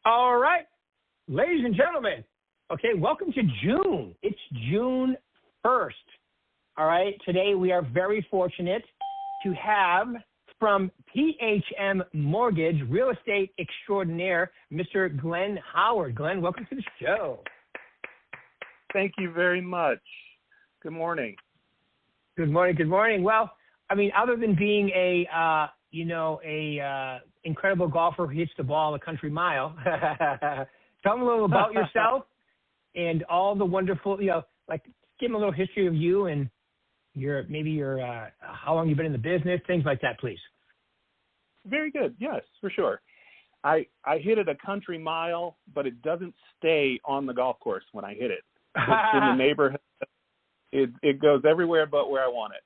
All right, ladies and gentlemen. Okay, welcome to June. It's June 1st. All right, today we are very fortunate to have from PHM Mortgage, real estate extraordinaire, Mr. Glenn Howard. Glenn, welcome to the show. Thank you very much. Good morning. Good morning. Good morning. Well, I mean, other than being a incredible golfer who hits the ball a country mile, tell me a little about yourself and all the wonderful, like give them a little history of you and your how long you've been in the business, things like that, please. Very good. Yes, for sure. I hit it a country mile, but it doesn't stay on the golf course when I hit it. It's in the neighborhood. It goes everywhere but where I want it.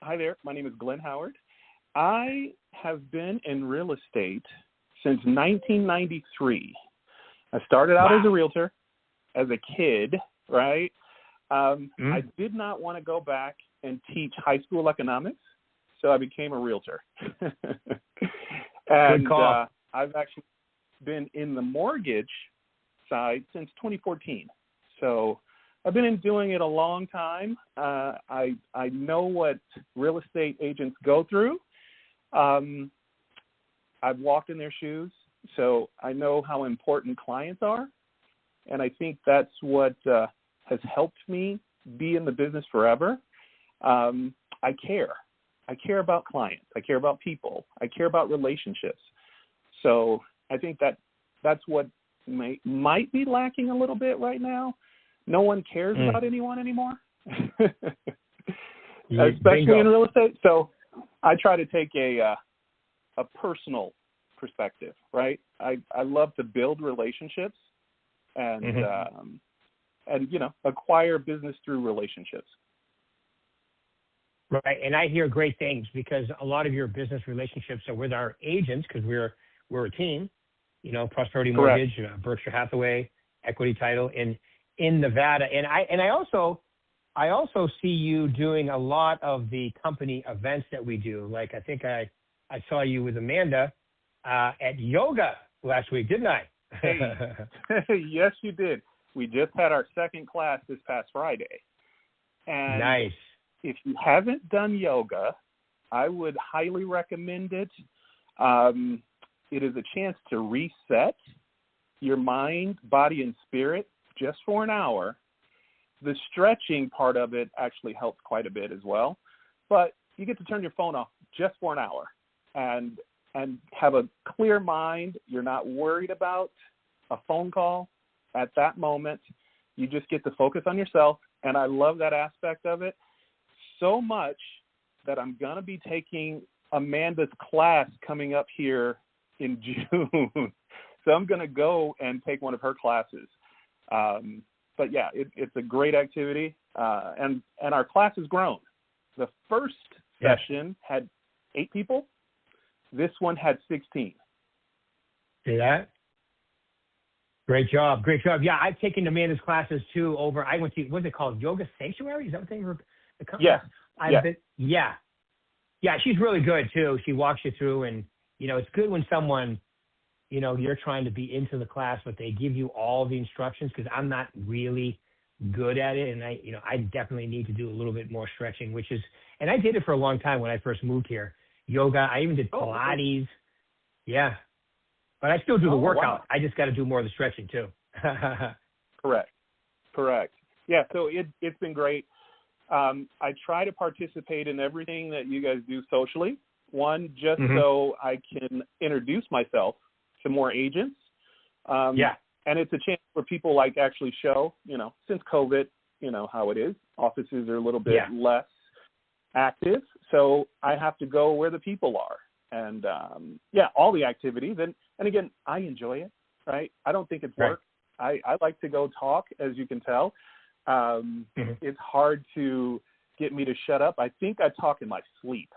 Hi there. My name is Glenn Howard. I have been in real estate since 1993. I started out as a realtor as a kid, right? I did not want to go back and teach high school economics, so I became a realtor. And good call. I've actually been in the mortgage side since 2014. So I've been doing it a long time. I know what real estate agents go through. I've walked in their shoes, so I know how important clients are. And I think that's what has helped me be in the business forever. I care. I care about clients. I care about people. I care about relationships. So I think that's what might be lacking a little bit right now. No one cares about anyone anymore, especially in real estate. So I try to take a personal perspective, right? I love to build relationships and acquire business through relationships. Right, and I hear great things because a lot of your business relationships are with our agents because we're a team, Prosperity Mortgage, Berkshire Hathaway, Equity Title in Nevada, and I also see you doing a lot of the company events that we do. Like I think I saw you with Amanda at yoga last week, didn't I? Hey. Yes, you did. We just had our second class this past Friday. And nice. If you haven't done yoga, I would highly recommend it. It is a chance to reset your mind, body, and spirit just for an hour. The stretching part of it actually helps quite a bit as well. But you get to turn your phone off just for an hour and have a clear mind. You're not worried about a phone call at that moment. You just get to focus on yourself. And I love that aspect of it so much that I'm going to be taking Amanda's class coming up here in June. So I'm going to go and take one of her classes. But yeah, it's a great activity. And our class has grown. The first session had 8 people. This one had 16. See that? Great job. Great job. Yeah, I've taken Amanda's classes too I went to, what's it called? Yoga Sanctuary? Is that what they were? Yeah, she's really good too. She walks you through and, it's good when someone, you're trying to be into the class, but they give you all the instructions because I'm not really good at it. And I definitely need to do a little bit more stretching, and I did it for a long time when I first moved here. Yoga, I even did Pilates. Okay. Yeah. But I still do the workout. Wow. I just got to do more of the stretching too. Correct. Yeah. So it's been great. I try to participate in everything that you guys do socially. One, just so I can introduce myself to more agents. And it's a chance for people actually show, since COVID, how it is. Offices are a little bit less active. So I have to go where the people are. And, all the activities. And again, I enjoy it, right? I don't think it's work. I like to go talk, as you can tell. It's hard to get me to shut up. I think I talk in my sleep.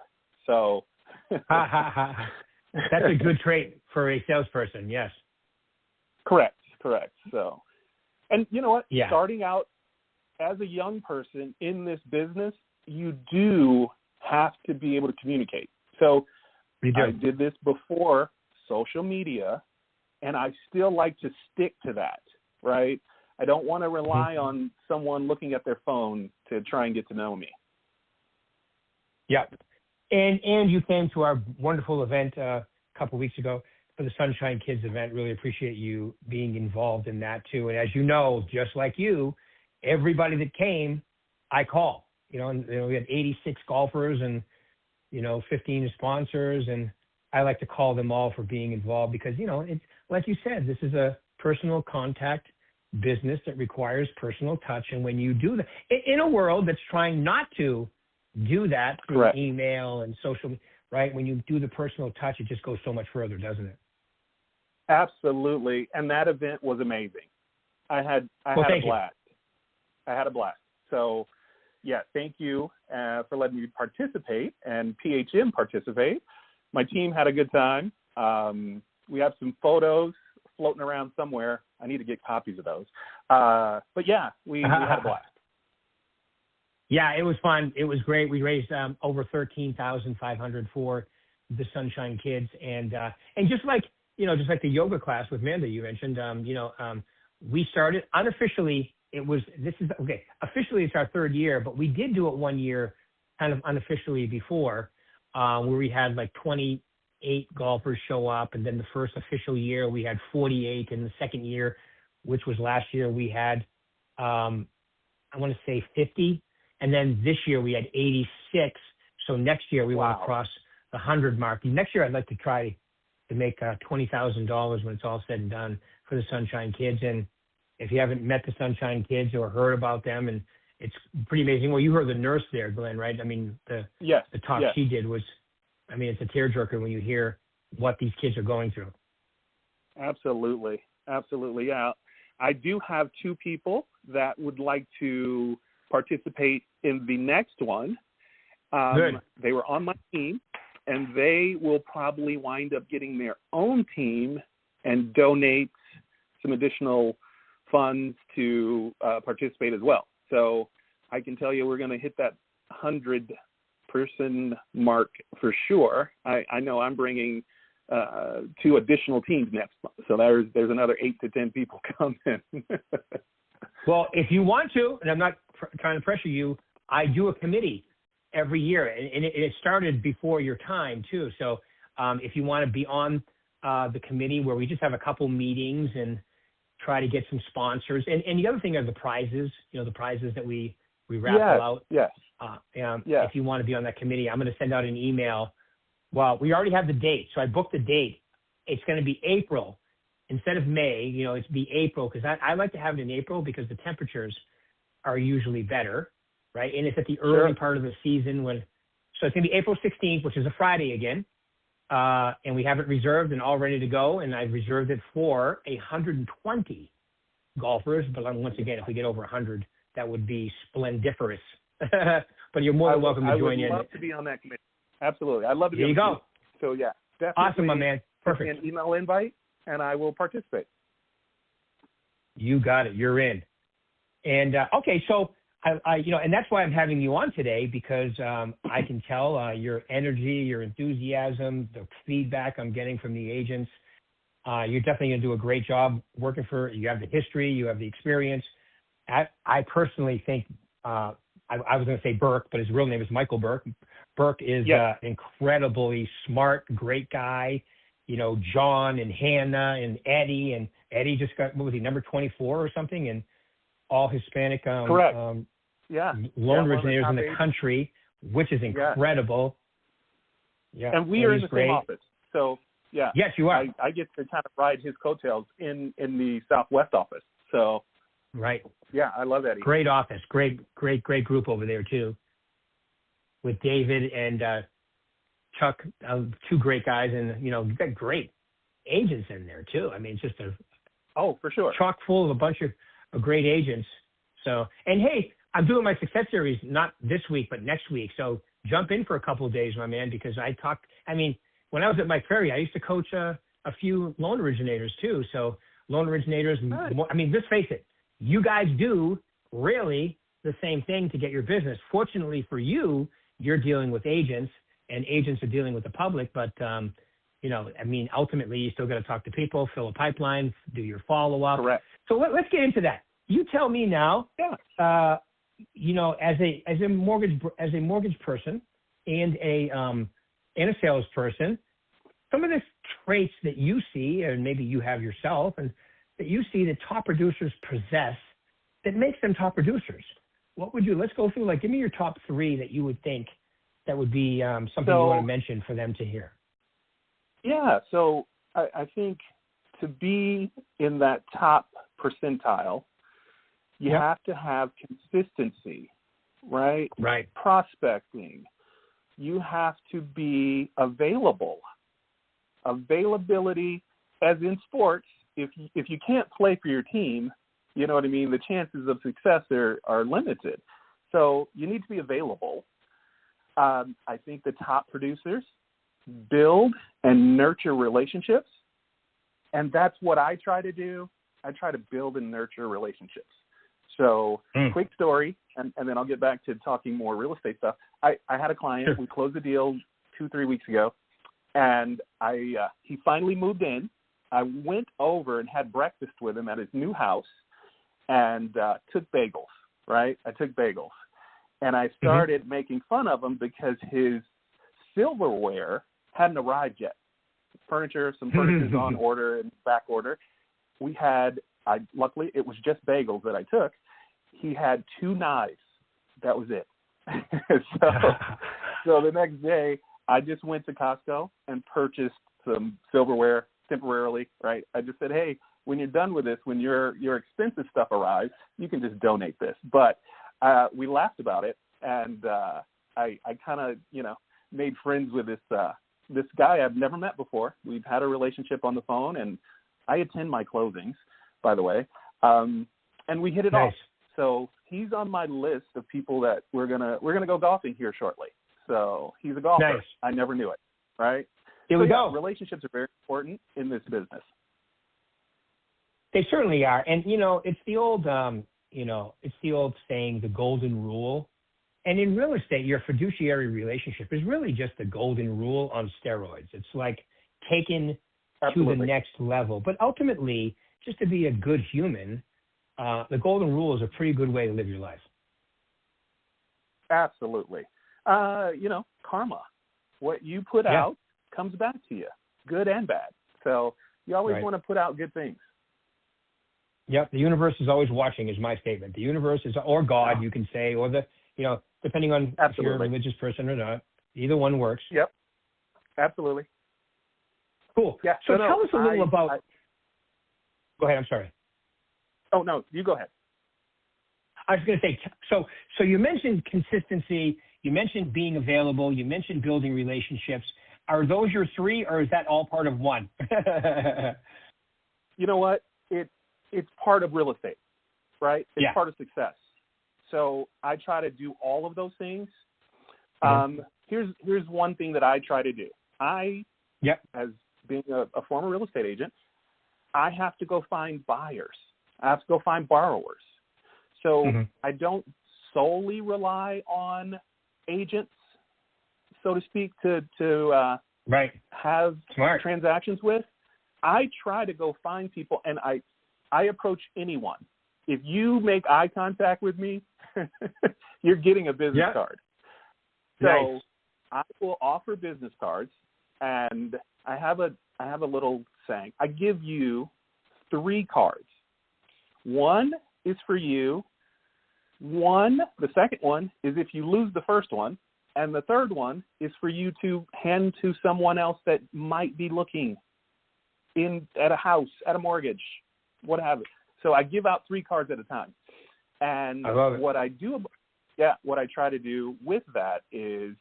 So that's a good trait for a salesperson. Yes. Correct. So, and you know what? Yeah. Starting out as a young person in this business, you do have to be able to communicate. So I did this before social media. and I still like to stick to that, right? I don't want to rely on someone looking at their phone to try and get to know me. Yep. And you came to our wonderful event a couple of weeks ago for the Sunshine Kids event. Really appreciate you being involved in that too. And as you know, just like you, everybody that came, I call. And we had 86 golfers and 15 sponsors, and I like to call them all for being involved because it's like you said, this is a personal contact business that requires personal touch. And when you do that, in a world that's trying not to do that through Correct. email and social, right? When you do the personal touch, it just goes so much further, doesn't it? Absolutely. And that event was amazing. I had a blast. I had a blast. So, yeah, thank you for letting me participate and PHM participate. My team had a good time. We have some photos floating around somewhere. I need to get copies of those. But yeah, we had a blast. Yeah, it was fun. It was great. We raised over $13,500 for the Sunshine Kids, and just like the yoga class with Amanda you mentioned, we started unofficially. Officially it's our third year, but we did do it 1 year, kind of unofficially before, where we had like 28 golfers show up, and then the first official year we had 48, and the second year, which was last year, we had I want to say 50, and then this year we had 86. So next year we want to cross the 100 mark. Next year I'd like to try to make $20,000 when it's all said and done for the Sunshine Kids. And if you haven't met the Sunshine Kids or heard about them, and it's pretty amazing. Well, you heard the nurse there, Glenn, right? I mean, the talk she did was, it's a tearjerker when you hear what these kids are going through. Absolutely. Absolutely. Yeah. I do have two people that would like to participate in the next one. Good. They were on my team, and they will probably wind up getting their own team and donate some additional funds to participate as well. So I can tell you we're going to hit that 100-person mark for sure. I know I'm bringing 2 additional teams next month. So there's another 8 to 10 people coming. Well, if you want to, and I'm not trying to pressure you, I do a committee every year, and it started before your time too. So if you want to be on the committee, where we just have a couple meetings and try to get some sponsors, and the other thing are the prizes. The prizes that we raffle out. Yes. If you want to be on that committee, I'm going to send out an email. Well, we already have the date, so I booked the date. It's going to be April instead of May. It's be April, because I like to have it in April because the temperatures are usually better, right? And it's at the early part of the season so it's going to be April 16th, which is a Friday again. And we have it reserved and all ready to go. And I've reserved it for 120 golfers. But once again, if we get over 100, that would be splendiferous. But you're more than welcome to join in. I would love to be on that committee. Absolutely. I'd love to be on the committee. So, yeah, definitely. Awesome, my man. Perfect. An email invite, and I will participate. You got it. You're in. And, okay, so and that's why I'm having you on today, because I can tell your energy, your enthusiasm, the feedback I'm getting from the agents. You're definitely going to do a great job working you have the history, you have the experience. I personally think, I was going to say Burke, but his real name is Michael Burke. Burke is incredibly smart, great guy. John and Hannah and Eddie just got, what was he, number 24 or something? And all Hispanic Correct. Loan originators in the country, which is incredible. Yeah. And we are in the same office. So, yeah. Yes, you are. I get to kind of ride his coattails in the Southwest office. So, right. Yeah, I love Eddie. Great office. Great group over there, too, with David and Chuck, 2 great guys. And, you've got great agents in there, too. It's just for sure. Chock full of a bunch of great agents. So, and hey, I'm doing my success series, not this week, but next week. So jump in for a couple of days, my man, because when I was at Mike Ferry, I used to coach a few loan originators too. So loan originators, let's face it, you guys do really the same thing to get your business. Fortunately for you, you're dealing with agents, and agents are dealing with the public. But I mean, ultimately, you still got to talk to people, fill a pipeline, do your follow-up. Correct. So let's get into that. You tell me now, Yeah. as a mortgage person and a salesperson, some of the traits that you see, and maybe you have yourself, and that you see that top producers possess that makes them top producers. Let's go through, give me your top 3 that you would think that would be something you want to mention for them to hear. Yeah. So I think to be in that top percentile, you have to have consistency, right? Right. Prospecting. You have to be available. Availability, as in sports, if you can't play for your team, you know what I mean, the chances of success are limited. So you need to be available. I think the top producers build and nurture relationships, and that's what I try to do. I try to build and nurture relationships. So quick story, and then I'll get back to talking more real estate stuff. I had a client. Sure. We closed the deal 2-3 weeks ago, and he finally moved in. I went over and had breakfast with him at his new house and took bagels, right? I took bagels. And I started making fun of him because his silverware hadn't arrived yet. Some furniture's on order and back order. Luckily, it was just bagels that I took. He had 2 knives. That was it. So the next day, I just went to Costco and purchased some silverware temporarily, right? I just said, hey, when you're done with this, when your expensive stuff arrives, you can just donate this. But we laughed about it, and I kind of, made friends with this guy I've never met before. We've had a relationship on the phone, and I attend my closings, by the way, and we hit it off. So he's on my list of people that we're gonna go golfing here shortly. So he's a golfer. Nice. I never knew it, right? Here we go. Relationships are very important in this business. They certainly are, and it's the old saying, the golden rule. And in real estate, your fiduciary relationship is really just the golden rule on steroids. It's like taken to the next level. But ultimately, just to be a good human, the golden rule is a pretty good way to live your life. Absolutely. Karma. What you put out comes back to you, good and bad. So you always want to put out good things. Yep. The universe is always watching is my statement. The universe is, or God, you can say, or depending on if you're a religious person or not. Either one works. Yep. Absolutely. Cool. Yeah. So tell us a little about. Go ahead. I'm sorry. Oh, no. You go ahead. I was going to say, so you mentioned consistency. You mentioned being available. You mentioned building relationships. Are those your 3, or is that all part of one? You know what? It's part of real estate, right? It's part of success. So I try to do all of those things. Here's one thing that I try to do. As being a former real estate agent, I have to go find buyers. I have to go find borrowers. So I don't solely rely on agents, so to speak, to have transactions with. I try to go find people, and I approach anyone. If you make eye contact with me, you're getting a business card. So I will offer business cards, and I have a little saying. I give you 3 cards. One is for you. The second one is if you lose the first one, and the third one is for you to hand to someone else that might be looking at a house, at a mortgage, what have you. So I give out 3 cards at a time. And what I try to do with that is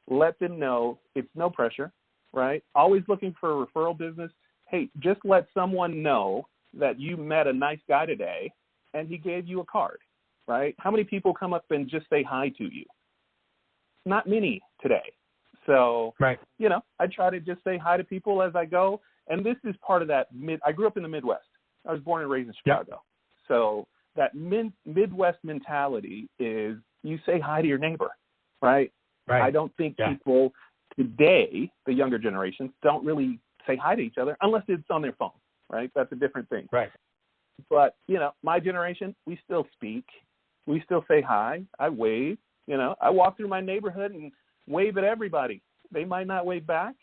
let them know it's no pressure, right? Always looking for a referral business. Hey, just let someone know that you met a nice guy today and he gave you a card, right? How many people come up and just say hi to you? Not many today. So, I try to just say hi to people as I go. And this is part of that I grew up in the Midwest. I was born and raised in Chicago. Yep. So that Midwest mentality is you say hi to your neighbor, right? I don't think people today, the younger generations don't really say hi to each other unless it's on their phone, right? That's a different thing. Right. But, my generation, we still speak. We still say hi. I wave. I walk through my neighborhood and wave at everybody. They might not wave back,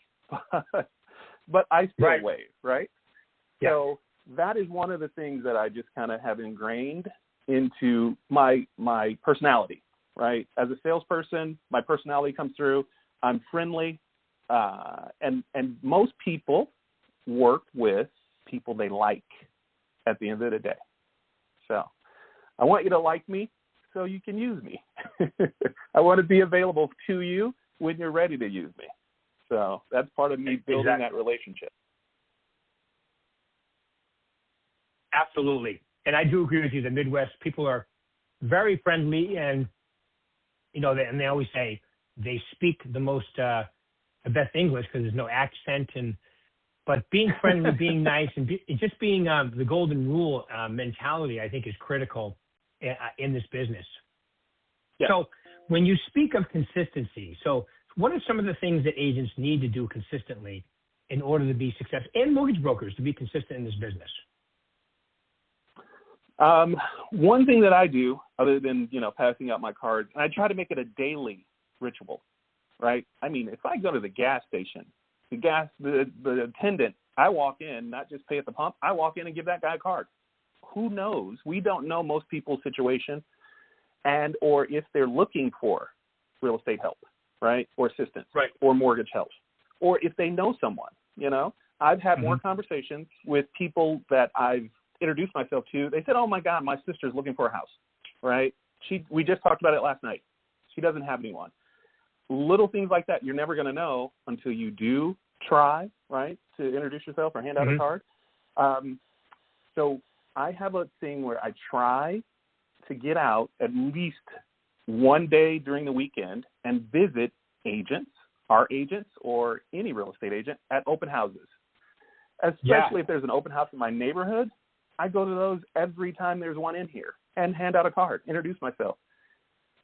but I still wave, right? Yeah. So that is one of the things that I just kind of have ingrained into my personality, right? As a salesperson, my personality comes through. I'm friendly, and most people work with people they like at the end of the day. So I want you to like me so you can use me. I want to be available to you when you're ready to use me. So that's part of me building that relationship. Absolutely. And I do agree with you. The Midwest people are very friendly, and, and they always say they speak the best English because there's no accent. But being friendly, being nice, and just being the golden rule mentality, I think, is critical in this business. Yeah. So when you speak of consistency, so what are some of the things that agents need to do consistently in order to be successful, and mortgage brokers to be consistent in this business? One thing that I do, other than, passing out my cards, and I try to make it a daily ritual, right? I mean, if I go to the gas station, the attendant, I walk in, not just pay at the pump, I walk in and give that guy a card. Who knows? We don't know most people's situation or if they're looking for real estate help, right? Or assistance, right, or mortgage help, or if they know someone, I've had more conversations with people that I've introduced myself to. They said, "Oh my God, my sister's looking for a house," right? We just talked about it last night. She doesn't have anyone. Little things like that, you're never going to know until you do try, right, to introduce yourself or hand out a card. So I have a thing where I try to get out at least one day during the weekend and visit our agents, or any real estate agent at open houses. Especially if there's an open house in my neighborhood, I go to those every time there's one in here and hand out a card, introduce myself.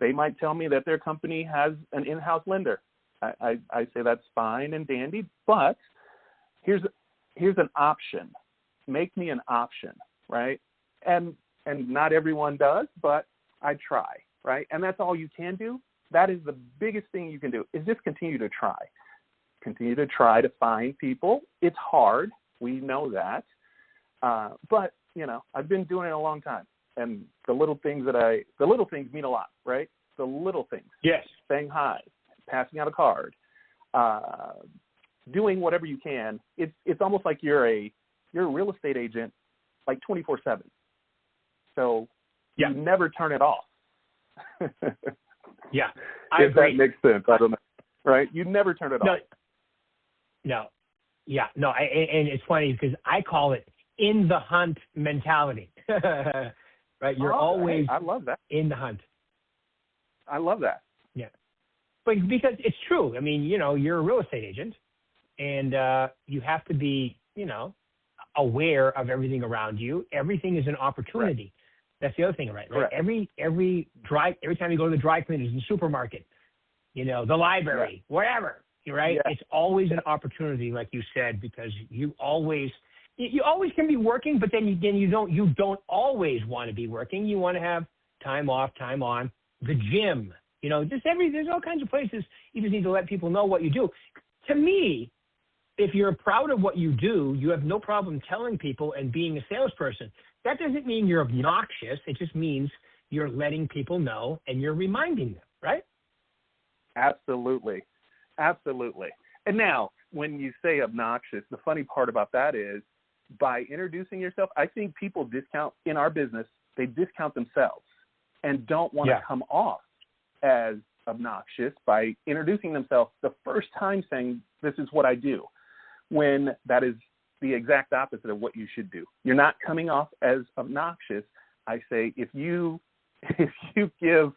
They might tell me that their company has an in-house lender. I say that's fine and dandy, but here's an option. Make me an option, right? And not everyone does, but I try, right? And that's all you can do. That is the biggest thing you can do, is just continue to try. Continue to try to find people. It's hard. We know that. But, I've been doing it a long time. And the little things mean a lot, right? The little things. Yes. Saying hi, passing out a card, doing whatever you can. It's almost like you're a real estate agent, like 24/7. So you never turn it off. Yeah, if that makes sense. I don't know, right? You never turn it off. No. Yeah, no. And it's funny because I call it in the hunt mentality. Right? You're always I love that. in the hunt. I love that. Yeah. But because it's true. I mean, you're a real estate agent, and you have to be, aware of everything around you. Everything is an opportunity. Right. That's the other thing, right? Every time you go to the dry cleaners, in the supermarket, the library, wherever, right? Yeah. It's always an opportunity, like you said, because you always can be working, but then you don't always want to be working. You want to have time off, time on. The gym, there's all kinds of places. You just need to let people know what you do. To me, if you're proud of what you do, you have no problem telling people and being a salesperson. That doesn't mean you're obnoxious. It just means you're letting people know and you're reminding them, right? Absolutely. Absolutely. And now, when you say obnoxious, the funny part about that is, by introducing yourself, I think people discount, in our business, they discount themselves and don't want to come off as obnoxious by introducing themselves the first time, saying, "This is what I do," when that is the exact opposite of what you should do. You're not coming off as obnoxious. I say, if you give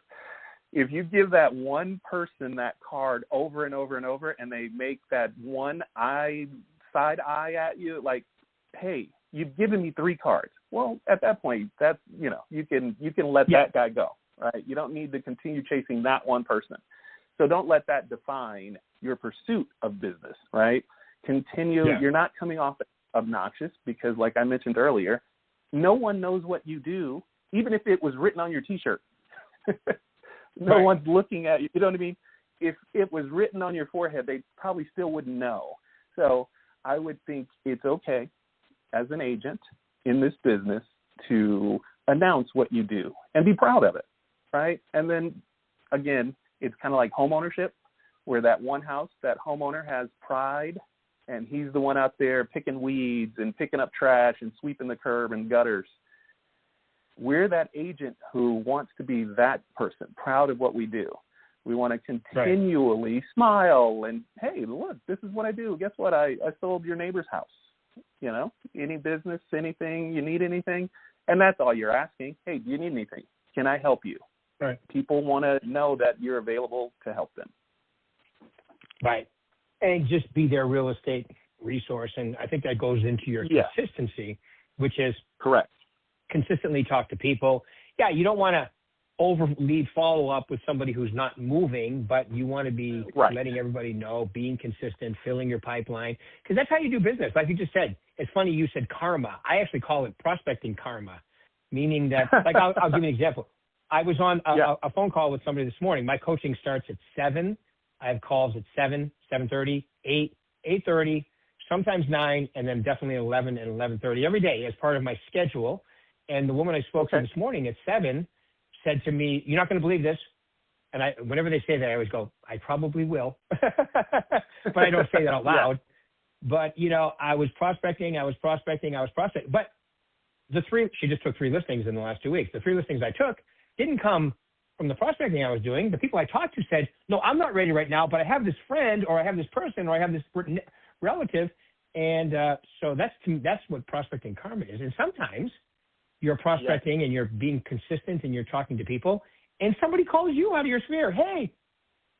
that one person that card over and over and over, and they make that one side eye at you, like, "Hey, you've given me 3 cards." Well, at that point, that's, you can let that guy go, right? You don't need to continue chasing that one person. So don't let that define your pursuit of business, right? Continue. Yeah. You're not coming off obnoxious because, like I mentioned earlier, no one knows what you do, even if it was written on your T-shirt. No Right. one's looking at you. You know what I mean? If it was written on your forehead, they probably still wouldn't know. So I would think it's okay as an agent in this business to announce what you do and be proud of it, right? And then, again, it's kind of like home ownership, where that one house, that homeowner has pride, and he's the one out there picking weeds and picking up trash and sweeping the curb and gutters. We're that agent who wants to be that person, proud of what we do. We want to continually smile and, hey, look, this is what I do. Guess what? I sold your neighbor's house. You know, any business, anything, you need anything. And that's all you're asking. Hey, do you need anything? Can I help you? Right. People want to know that you're available to help them. Right. And just be their real estate resource. And I think that goes into your consistency, which is correct. Consistently talk to people. Yeah, you don't want to overly follow up with somebody who's not moving, but you want to be letting everybody know, being consistent, filling your pipeline, because that's how you do business. Like you just said, it's funny you said karma. I actually call it prospecting karma, meaning that, like I'll give you an example. I was on a phone call with somebody this morning. My coaching starts at 7. I have calls at 7, 7:30, 8, 8:30, sometimes 9, and then definitely 11 and 11:30 every day as part of my schedule. And the woman I spoke to this morning at 7 said to me, "You're not going to believe this." And whenever they say that, I always go, "I probably will." But I don't say that out loud. But, you know, I was prospecting. But she just took 3 listings in the last 2 weeks. The 3 listings I took didn't come from the prospecting I was doing. The people I talked to said, "No, I'm not ready right now, but I have this friend, or I have this person, or I have this relative." And so that's what prospecting karma is. And sometimes you're prospecting and you're being consistent and you're talking to people, and somebody calls you out of your sphere. "Hey,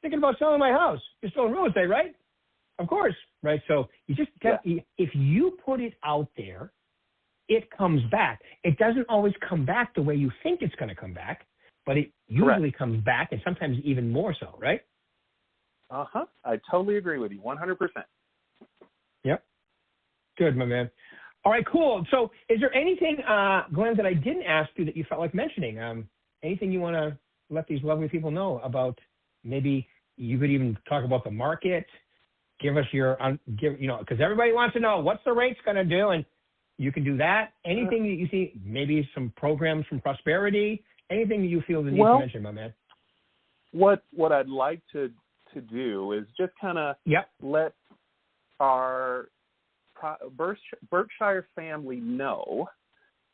thinking about selling my house. You're still in real estate, right?" Of course, right? So you just if you put it out there, it comes back. It doesn't always come back the way you think it's going to come back, but it usually comes back, and sometimes even more so, right? I totally agree with you, 100%. Yep. Good, my man. All right, cool. So is there anything, Glenn, that I didn't ask you that you felt like mentioning? Anything you want to let these lovely people know about? Maybe you could even talk about the market. Give us your, because everybody wants to know what's the rates going to do, and you can do that. Anything that you see, maybe some programs from Prosperity, anything that you feel the need to mention, my man. What I'd like to do is just kind of let our Berkshire family know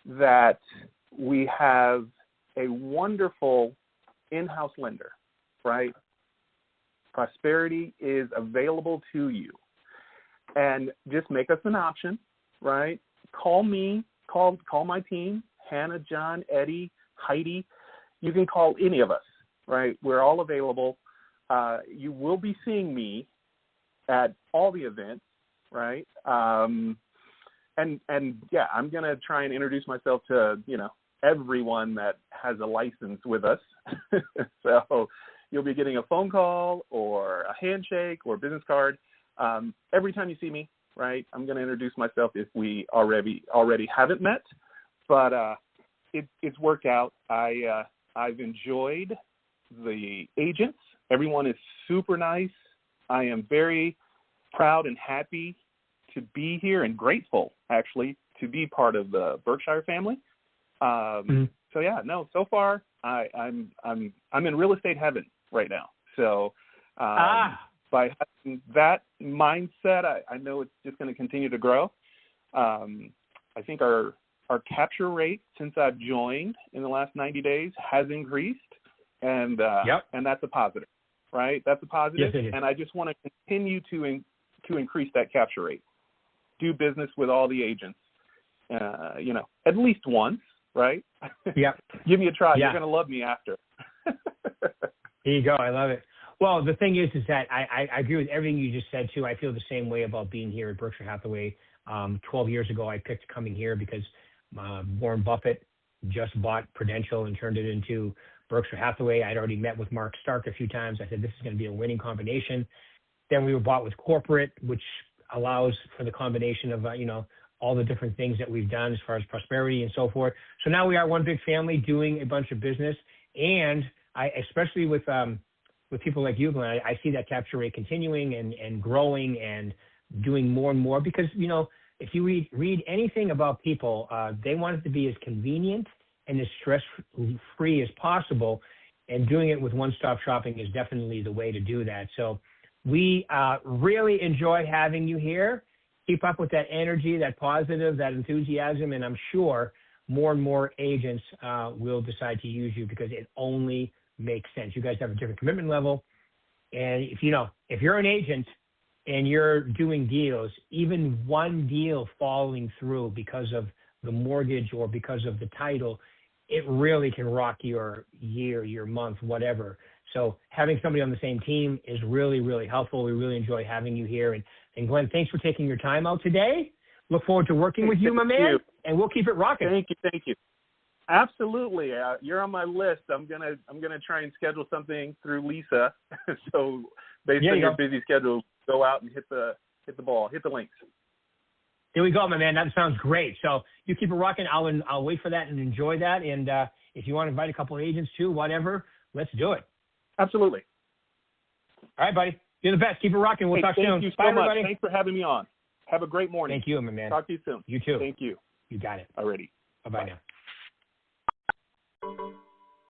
that we have a wonderful in-house lender, right? Prosperity is available to you. And just make us an option, right? Call me, call my team, Hannah, John, Eddie, Heidi. You can call any of us, right? We're all available. You will be seeing me at all the events, right? I'm going to try and introduce myself to, everyone that has a license with us. So you'll be getting a phone call or a handshake or a business card. Every time you see me, right, I'm going to introduce myself if we already haven't met. But it's worked out. I've enjoyed the agents. Everyone is super nice. I am very proud and happy to be here, and grateful, actually, to be part of the Berkshire family. So yeah, no, so far I'm in real estate heaven right now. So by having that mindset, I know it's just going to continue to grow. I think our capture rate since I've joined in the last 90 days has increased, and that's a positive, right? That's a positive. Yes, it is. And I just want to continue to increase that capture rate. Do business with all the agents, at least once, right? Yeah. Give me a try. Yeah. You're going to love me after. There you go. I love it. Well, the thing is that I agree with everything you just said, too. I feel the same way about being here at Berkshire Hathaway. 12 years ago, I picked coming here because Warren Buffett just bought Prudential and turned it into Berkshire Hathaway. I'd already met with Mark Stark a few times. I said, this is going to be a winning combination. Then we were bought with corporate, which allows for the combination of, all the different things that we've done as far as prosperity and so forth. So now we are one big family doing a bunch of business. And especially with people like you, Glenn, I see that capture rate continuing and growing and doing more and more because, if you read anything about people, they want it to be as convenient and as stress-free as possible. And doing it with one-stop shopping is definitely the way to do that. So we really enjoy having you here. Keep up with that energy, that positive, that enthusiasm, and I'm sure more and more agents will decide to use you because it only makes sense. You guys have a different commitment level. And if you're an agent and you're doing deals, even one deal falling through because of the mortgage or because of the title, it really can rock your year, your month, whatever. So having somebody on the same team is really, really helpful. We really enjoy having you here. And Glenn, thanks for taking your time out today. Look forward to working with you, my man, and we'll keep it rocking. Thank you. Absolutely. You're on my list. I'm gonna try and schedule something through Lisa. So based on your busy schedule, go out and hit the links. There we go, my man. That sounds great. So you keep it rocking. I'll wait for that and enjoy that. And if you want to invite a couple of agents too, whatever, let's do it. Absolutely. All right, buddy. You're the best. Keep it rocking. We'll talk soon. Thank you so much. Thanks for having me on. Have a great morning. Thank you, my man. Talk to you soon. You too. Thank you. You got it. Alrighty. Bye-bye now.